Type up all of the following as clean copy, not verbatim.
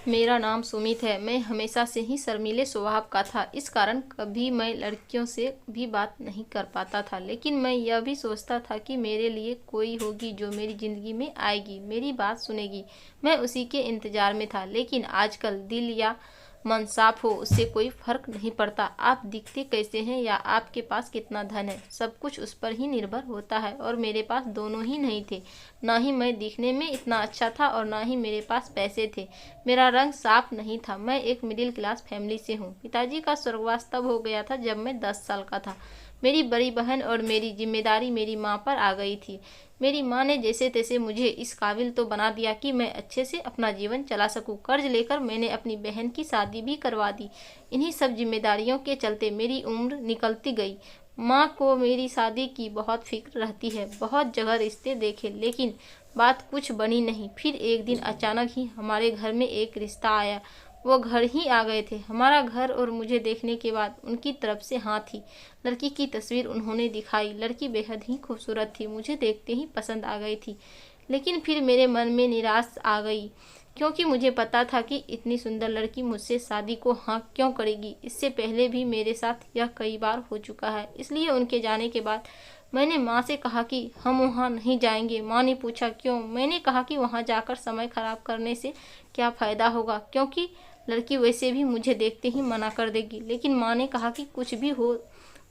मेरा नाम सुमित है। मैं हमेशा से ही शर्मीले स्वभाव का था। इस कारण कभी मैं लड़कियों से भी बात नहीं कर पाता था। लेकिन मैं यह भी सोचता था कि मेरे लिए कोई होगी जो मेरी ज़िंदगी में आएगी, मेरी बात सुनेगी। मैं उसी के इंतज़ार में था। लेकिन आजकल दिल या मन साफ हो उससे कोई फ़र्क नहीं पड़ता। आप दिखते कैसे हैं या आपके पास कितना धन है, सब कुछ उस पर ही निर्भर होता है। और मेरे पास दोनों ही नहीं थे। ना ही मैं दिखने में इतना अच्छा था और ना ही मेरे पास पैसे थे। मेरा रंग साफ नहीं था। मैं एक मिडिल क्लास फैमिली से हूँ। पिताजी का स्वर्गवास तब हो गया था जब मैं 10 साल का था। मेरी बड़ी बहन और मेरी जिम्मेदारी मेरी माँ पर आ गई थी। मेरी माँ ने जैसे तैसे मुझे इस काबिल तो बना दिया कि मैं अच्छे से अपना जीवन चला सकूं। कर्ज लेकर मैंने अपनी बहन की शादी भी करवा दी। इन्हीं सब जिम्मेदारियों के चलते मेरी उम्र निकलती गई। माँ को मेरी शादी की बहुत फिक्र रहती है। बहुत जगह रिश्ते देखे लेकिन बात कुछ बनी नहीं। फिर एक दिन अचानक ही हमारे घर में एक रिश्ता आया। वो घर ही आ गए थे हमारा घर, और मुझे देखने के बाद उनकी तरफ से हाँ थी। लड़की की तस्वीर उन्होंने दिखाई। लड़की बेहद ही खूबसूरत थी, मुझे देखते ही पसंद आ गई थी। लेकिन फिर मेरे मन में निराश आ गई, क्योंकि मुझे पता था कि इतनी सुंदर लड़की मुझसे शादी को हाँ क्यों करेगी। इससे पहले भी मेरे साथ यह कई बार हो चुका है। इसलिए उनके जाने के बाद मैंने माँ से कहा कि हम वहाँ नहीं जाएंगे। माँ ने पूछा क्यों। मैंने कहा कि वहाँ जाकर समय खराब करने से क्या फ़ायदा होगा, क्योंकि लड़की वैसे भी मुझे देखते ही मना कर देगी। लेकिन माँ ने कहा कि कुछ भी हो,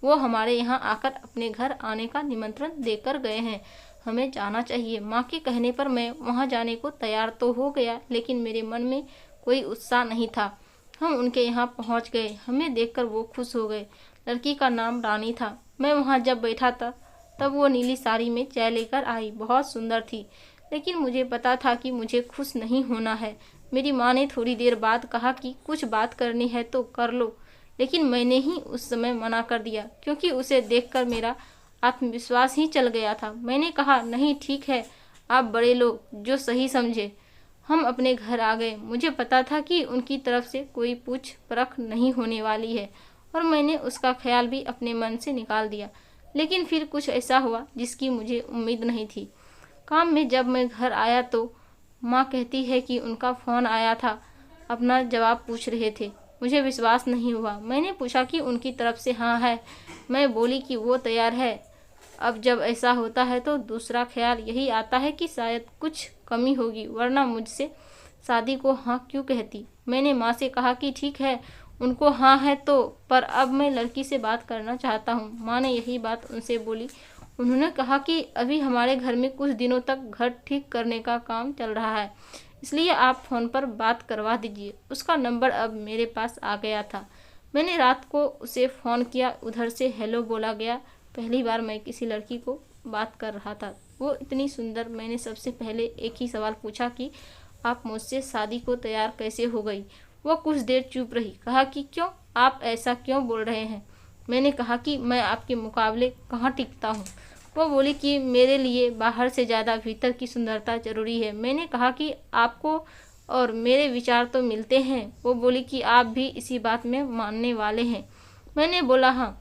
वो हमारे यहाँ आकर अपने घर आने का निमंत्रण देकर गए हैं, हमें जाना चाहिए। माँ के कहने पर मैं वहाँ जाने को तैयार तो हो गया, लेकिन मेरे मन में कोई उत्साह नहीं था। हम उनके यहाँ पहुँच गए। हमें देखकर वो खुश हो गए। लड़की का नाम रानी था। मैं वहाँ जब बैठा था तब वो नीली साड़ी में चाय लेकर आई। बहुत सुंदर थी, लेकिन मुझे पता था कि मुझे खुश नहीं होना है। मेरी माँ ने थोड़ी देर बाद कहा कि कुछ बात करनी है तो कर लो, लेकिन मैंने ही उस समय मना कर दिया, क्योंकि उसे देखकर मेरा आत्मविश्वास ही चल गया था। मैंने कहा नहीं ठीक है, आप बड़े लोग, जो सही समझे। हम अपने घर आ गए। मुझे पता था कि उनकी तरफ से कोई पूछ परख नहीं होने वाली है, और मैंने उसका ख्याल भी अपने मन से निकाल दिया। लेकिन फिर कुछ ऐसा हुआ जिसकी मुझे उम्मीद नहीं थी। काम में जब मैं घर आया तो माँ कहती है कि उनका फ़ोन आया था, अपना जवाब पूछ रहे थे। मुझे विश्वास नहीं हुआ। मैंने पूछा कि उनकी तरफ से हाँ है। मैं बोली कि वो तैयार है। अब जब ऐसा होता है तो दूसरा ख्याल यही आता है कि शायद कुछ कमी होगी, वरना मुझसे शादी को हाँ क्यों कहती। मैंने माँ से कहा कि ठीक है, उनको हाँ है तो, पर अब मैं लड़की से बात करना चाहता हूँ। माँ ने यही बात उनसे बोली। उन्होंने कहा कि अभी हमारे घर में कुछ दिनों तक घर ठीक करने का काम चल रहा है, इसलिए आप फ़ोन पर बात करवा दीजिए। उसका नंबर अब मेरे पास आ गया था। मैंने रात को उसे फ़ोन किया। उधर से हेलो बोला गया। पहली बार मैं किसी लड़की को बात कर रहा था, वो इतनी सुंदर। मैंने सबसे पहले एक ही सवाल पूछा कि आप मुझसे शादी को तैयार कैसे हो गई। वो कुछ देर चुप रही। कहा कि क्यों, आप ऐसा क्यों बोल रहे हैं। मैंने कहा कि मैं आपके मुकाबले कहाँ टिकता हूँ। वो बोली कि मेरे लिए बाहर से ज़्यादा भीतर की सुंदरता ज़रूरी है। मैंने कहा कि आपको और मेरे विचार तो मिलते हैं। वो बोली कि आप भी इसी बात में मानने वाले हैं। मैंने बोला हाँ।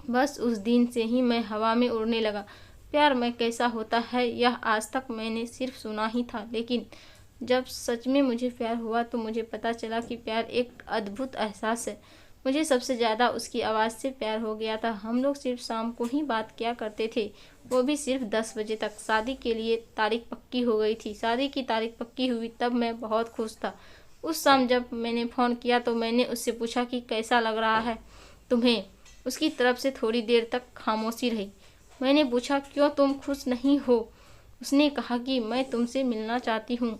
बस उस दिन से ही मैं हवा में उड़ने लगा। प्यार में कैसा होता है यह आज तक मैंने सिर्फ सुना ही था, लेकिन जब सच में मुझे प्यार हुआ तो मुझे पता चला कि प्यार एक अद्भुत एहसास है। मुझे सबसे ज़्यादा उसकी आवाज़ से प्यार हो गया था। हम लोग सिर्फ शाम को ही बात किया करते थे, वो भी सिर्फ 10 बजे तक। शादी के लिए तारीख पक्की हो गई थी। शादी की तारीख पक्की हुई तब मैं बहुत खुश था। उस शाम जब मैंने फ़ोन किया तो मैंने उससे पूछा कि कैसा लग रहा है तुम्हें। उसकी तरफ से थोड़ी देर तक खामोशी रही। मैंने पूछा क्यों तुम खुश नहीं हो। उसने कहा कि मैं तुमसे मिलना चाहती हूँ।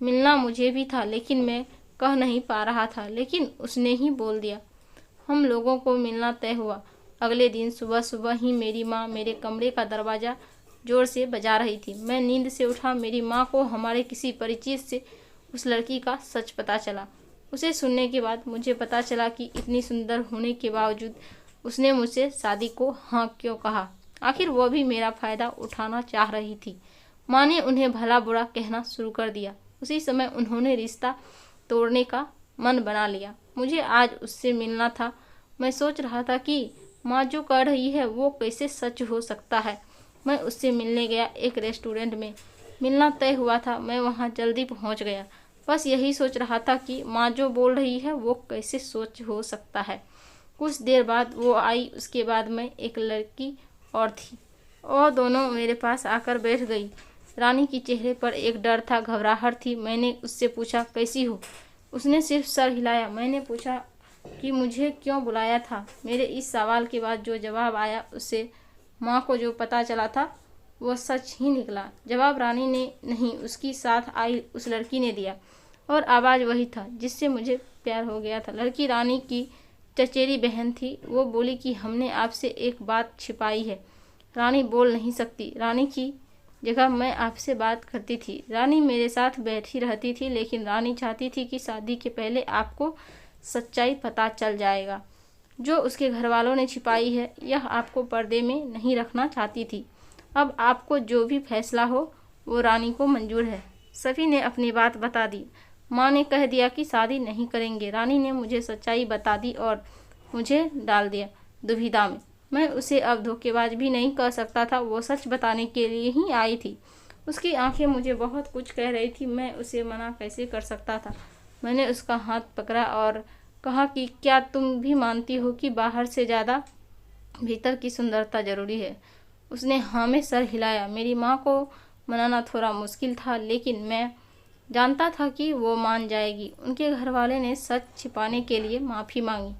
मिलना मुझे भी था, लेकिन मैं कह नहीं पा रहा था। लेकिन उसने ही बोल दिया। हम लोगों को मिलना तय हुआ। अगले दिन सुबह सुबह ही मेरी माँ मेरे कमरे का दरवाज़ा जोर से बजा रही थी। मैं नींद से उठा। मेरी माँ को हमारे किसी परिचित से उस लड़की का सच पता चला। उसे सुनने के बाद मुझे पता चला कि इतनी सुंदर होने के बावजूद उसने मुझसे शादी को हाँ क्यों कहा। आखिर वो भी मेरा फ़ायदा उठाना चाह रही थी। माँ ने उन्हें भला बुरा कहना शुरू कर दिया। उसी समय उन्होंने रिश्ता तोड़ने का मन बना लिया। मुझे आज उससे मिलना था। मैं सोच रहा था कि माँ जो कह रही है वो कैसे सच हो सकता है। मैं उससे मिलने गया। एक रेस्टोरेंट में मिलना तय हुआ था। मैं वहाँ जल्दी पहुँच गया। बस यही सोच रहा था कि माँ जो बोल रही है वो कैसे सोच हो सकता है। कुछ देर बाद वो आई। उसके बाद में एक लड़की और थी और दोनों मेरे पास आकर बैठ गई। रानी के चेहरे पर एक डर था, घबराहट थी। मैंने उससे पूछा, कैसी हो? उसने सिर्फ सर हिलाया। मैंने पूछा कि मुझे क्यों बुलाया था। मेरे इस सवाल के बाद जो जवाब आया उससे माँ को जो पता चला था वो सच ही निकला। जवाब रानी ने नहीं, उसकी साथ आई उस लड़की ने दिया और आवाज़ वही था जिससे मुझे प्यार हो गया था। लड़की रानी की चचेरी बहन थी। वो बोली कि हमने आपसे एक बात छिपाई है। रानी बोल नहीं सकती। रानी की जगह मैं आपसे बात करती थी। रानी मेरे साथ बैठी रहती थी, लेकिन रानी चाहती थी कि शादी के पहले आपको सच्चाई पता चल जाएगा। जो उसके घर वालों ने छिपाई है यह आपको पर्दे में नहीं रखना चाहती थी। अब आपको जो भी फैसला हो वो रानी को मंजूर है। सभी ने अपनी बात बता दी। माँ ने कह दिया कि शादी नहीं करेंगे। रानी ने मुझे सच्चाई बता दी और मुझे डाल दिया दुविधा में। मैं उसे अब धोखेबाज भी नहीं कह सकता था। वो सच बताने के लिए ही आई थी। उसकी आंखें मुझे बहुत कुछ कह रही थी। मैं उसे मना कैसे कर सकता था। मैंने उसका हाथ पकड़ा और कहा कि क्या तुम भी मानती हो कि बाहर से ज़्यादा भीतर की सुंदरता ज़रूरी है? उसने हाँ में सर हिलाया। मेरी माँ को मनाना थोड़ा मुश्किल था, लेकिन मैं जानता था कि वो मान जाएगी। उनके घर वाले ने सच छिपाने के लिए माफ़ी मांगी।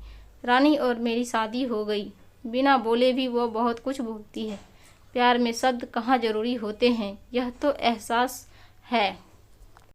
रानी और मेरी शादी हो गई। बिना बोले भी वो बहुत कुछ बोलती है। प्यार में शब्द कहाँ ज़रूरी होते हैं, यह तो एहसास है।